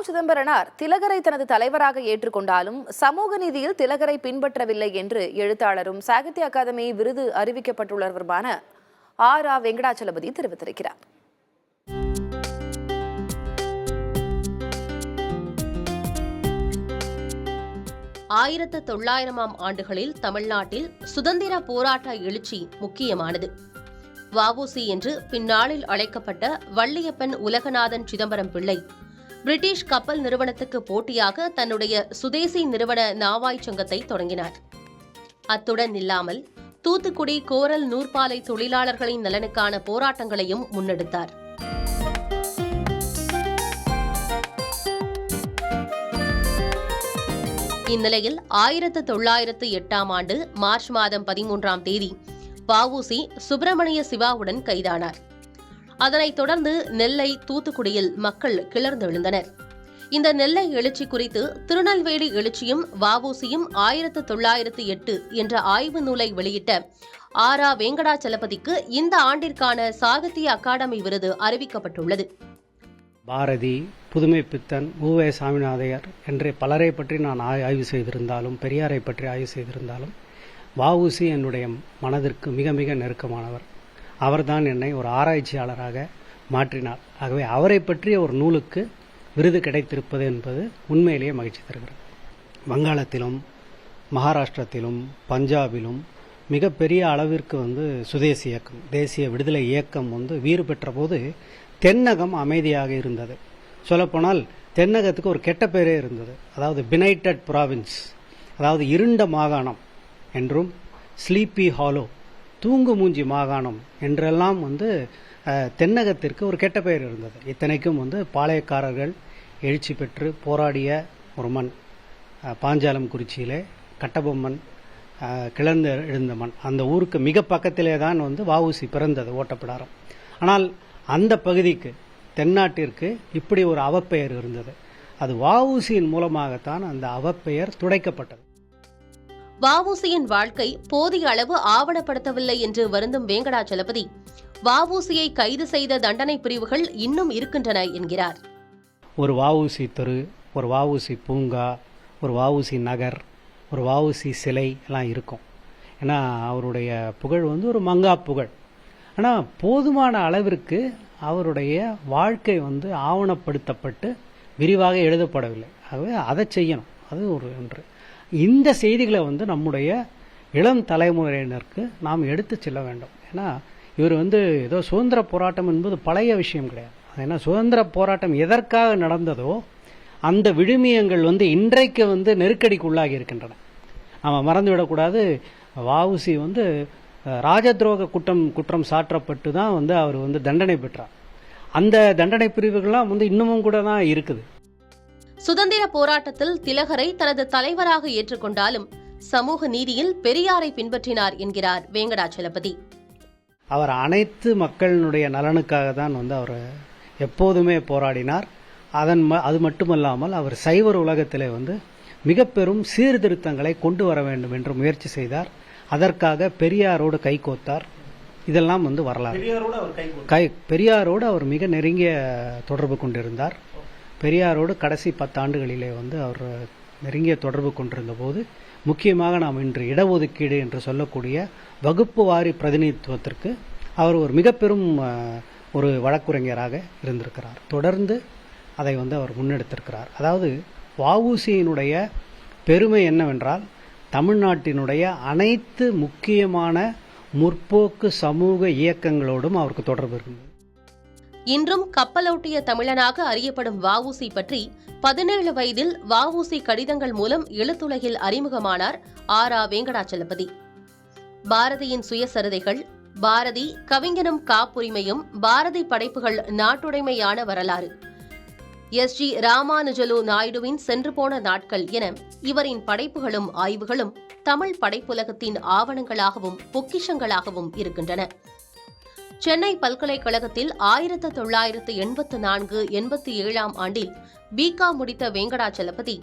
சிதம்பரனார் திலகரை தனது தலைவராக ஏற்றுக்கொண்டாலும் சமூக நீதியில் திலகரை பின்பற்றவில்லை என்று எழுத்தாளரும் சாகித்ய அகாதமி விருது அறிவிக்கப்பட்டுள்ளவருமான ஆரா வெங்கடாச்சலபதி தெரிவித்திருக்கிறார். ஆயிரத்து 1900 ஆண்டுகளில் தமிழ்நாட்டில் சுதந்திர போராட்ட எழுச்சி முக்கியமானது. வ.உ.சி என்று பின்னாளில் அழைக்கப்பட்ட வள்ளியப்பன் உலகநாதன் சிதம்பரம் பிள்ளை பிரிட்டிஷ் கப்பல் நிறுவனத்துக்கு போட்டியாக தன்னுடைய சுதேசி நிறுவன நாவாய் சங்கத்தை தொடங்கினார். அத்துடன் இல்லாமல் தூத்துக்குடி கோரல் நூற்பாலை தொழிலாளர்களின் நலனுக்கான போராட்டங்களையும் முன்னெடுத்தார். இந்நிலையில் 1908 ஆண்டு மார்ச் மாதம் 13ஆம் தேதி வ.உ.சி சுப்பிரமணிய சிவாவுடன் கைதானார். அதனைத் தொடர்ந்து நெல்லை, தூத்துக்குடியில் மக்கள் கிளர்ந்தெழுந்தனர். இந்த நெல்லை எழுச்சி குறித்து திருநெல்வேலி எழுச்சியும் வ.உ.சியும் 1908 என்ற ஆய்வு நூலை வெளியிட்ட ஆரா வெங்கடாச்சலபதிக்கு இந்த ஆண்டிற்கான சாகித்ய அகாடமி விருது அறிவிக்கப்பட்டுள்ளது. பாரதி, புதுமை பித்தன், உ.வே. சாமிநாதையர் என்று பலரை பற்றி நான் ஆய்வு செய்திருந்தாலும், பெரியாரை பற்றி ஆய்வு செய்திருந்தாலும், வ.உ.சி என்னுடைய மனதிற்கு மிக மிக நெருக்கமானவர். அவர்தான் என்னை ஒரு ஆராய்ச்சியாளராக மாற்றினார். ஆகவே அவரை பற்றிய ஒரு நூலுக்கு விருது கிடைத்திருப்பது என்பது உண்மையிலேயே மகிழ்ச்சி தருகிறது. வங்காளத்திலும் மகாராஷ்டிரத்திலும் பஞ்சாபிலும் மிகப்பெரிய அளவிற்கு சுதேசி இயக்கம், தேசிய விடுதலை இயக்கம் வீறு பெற்ற போது தென்னகம் அமைதியாக இருந்தது. சொல்லப்போனால் தென்னகத்துக்கு ஒரு கெட்ட பேரே இருந்தது. அதாவது பினைட்டட் ப்ராவின்ஸ், அதாவது இருண்ட மாகாணம் என்றும், ஸ்லீப்பி ஹாலோ, தூங்கு மூஞ்சி மாகாணம் என்றெல்லாம் தென்னகத்திற்கு ஒரு கெட்ட பெயர் இருந்தது. இத்தனைக்கும் பாளையக்காரர்கள் எழுச்சி பெற்று போராடிய ஒரு மண். பாஞ்சாலம் குறிச்சியிலே கட்டபொம்மன் கிளர்ந்து எழுந்த மண். அந்த ஊருக்கு மிக பக்கத்திலே தான் வ.உ.சி பிறந்தது, ஓட்டப்பிடாரம். ஆனால் அந்த பகுதிக்கு, தென்னாட்டிற்கு இப்படி ஒரு அவப்பெயர் இருந்தது. அது வ.உ.சியின் மூலமாகத்தான் அந்த அவப்பெயர் துடைக்கப்பட்டது. வ.உ.சியின் வாழ்க்கை போதிய அளவு ஆவணப்படுத்தவில்லை என்று வருந்தும் வெங்கடாச்சலபதி, வ.உ.சியை கைது செய்த தண்டனை பிரிவுகள் இன்னும் இருக்கின்றன என்கிறார். ஒரு வ.உ.சி தெரு, ஒரு வ.உ.சி பூங்கா, ஒரு வ.உ.சி நகர், ஒரு வ.உ.சி சிலை எல்லாம் இருக்கும். ஏன்னா அவருடைய புகழ் ஒரு மங்கா புகழ். ஆனால் போதுமான அளவிற்கு அவருடைய வாழ்க்கை ஆவணப்படுத்தப்பட்டு விரிவாக எழுதப்படவில்லை. ஆகவே அதை செய்யணும். அது ஒன்று. இந்த செய்திகளை நம்முடைய இளம் தலைமுறையினருக்கு நாம் எடுத்து செல்ல வேண்டும். ஏன்னா இவர் ஏதோ சுதந்திர போராட்டம் என்பது பழைய விஷயம் கிடையாது. ஏன்னா சுதந்திர போராட்டம் எதற்காக நடந்ததோ அந்த விழுமியங்கள் இன்றைக்கு நெருக்கடிக்கு உள்ளாகி இருக்கின்றன. நாம் மறந்துவிடக்கூடாது. வ.உ.சி ராஜதுரோக குற்றம் சாற்றப்பட்டு தான் அவர் தண்டனை பெற்றார். அந்த தண்டனை பிரிவுகள்லாம் இன்னமும் கூட தான் இருக்குது. சுதந்திர போராட்டத்தில் திலகரை தனது தலைவராக ஏற்றுக்கொண்டாலும் சமூக நீதியில் பெரியாரை பின்பற்றினார் என்கிறார் வெங்கடாச்சலபதி. அவர் அனைத்து மக்களினுடைய நலனுக்காக தான் அவர் எப்போதுமே போராடினார். அது மட்டுமல்லாமல் அவர் சைவர் உலகத்திலே மிக பெரும் சீர்திருத்தங்களை கொண்டு வர வேண்டும் என்று முயற்சி செய்தார். அதற்காக பெரியாரோடு கைகோத்தார். இதெல்லாம் வரலாறு. பெரியாரோடு அவர் மிக நெருங்கிய தொடர்பு கொண்டிருந்தார். பெரியாரோடு கடைசி 10 ஆண்டுகளிலே அவர் நெருங்கிய தொடர்பு கொண்டிருந்த போது, முக்கியமாக நாம் இன்று இடஒதுக்கீடு என்று சொல்லக்கூடிய வகுப்பு வாரி பிரதிநிதித்துவத்திற்கு அவர் ஒரு மிக பெரும் ஒரு வழக்குரைஞராக இருந்திருக்கிறார். தொடர்ந்து அதை அவர் முன்னெடுத்திருக்கிறார். அதாவது வ.உ.சியினுடைய பெருமை என்னவென்றால், தமிழ்நாட்டினுடைய அனைத்து முக்கியமான முற்போக்கு சமூக இயக்கங்களோடும் அவருக்கு தொடர்பு இருந்தது. இன்றும் கப்பலோட்டிய தமிழனாக அறியப்படும் வ.உ.சி பற்றி 17 வயதில் வ.உ.சி கடிதங்கள் மூலம் எழுத்துலகில் அறிமுகமானார் ஆரா வெங்கடாச்சலபதி. பாரதியின் சுயசரிதைகள், பாரதி கவிஞனும் காப்புரிமையும், பாரதி படைப்புகள் நாட்டுடைமையான வரலாறு, எஸ்.ஜி. ராமானுஜலு நாயுடுவின் சென்று போன நாட்கள் என இவரின் படைப்புகளும் ஆய்வுகளும் தமிழ் படைப்புலகத்தின் ஆவணங்களாகவும் பொக்கிஷங்களாகவும் இருக்கின்றன. சென்னை பல்கலைக்கழகத்தில் 1984-87 ஆண்டில் பி.காம் முடித்த வெங்கடாச்சலபதி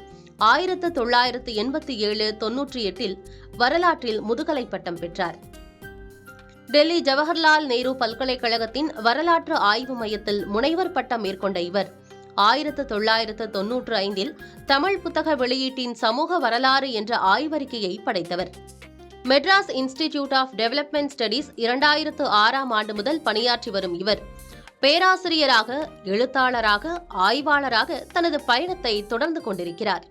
1987-98 வரலாற்றில் முதுகலை பட்டம் பெற்றார். டெல்லி ஜவஹர்லால் நேரு பல்கலைக்கழகத்தின் வரலாற்று ஆய்வு மையத்தில் முனைவர் பட்டம் மேற்கொண்ட இவர் 1995 தமிழ் புத்தக வெளியீட்டின் சமூக வரலாறு என்ற ஆய்வறிக்கையை படைத்தவர். Madras institute of development studies 2006 ஆண்டு முதல் பணியாற்றி வரும் இவர் பேராசிரியராக, எழுத்தாளராக, ஆய்வாளராக தனது பயணத்தை தொடர்ந்து கொண்டிருக்கிறார்.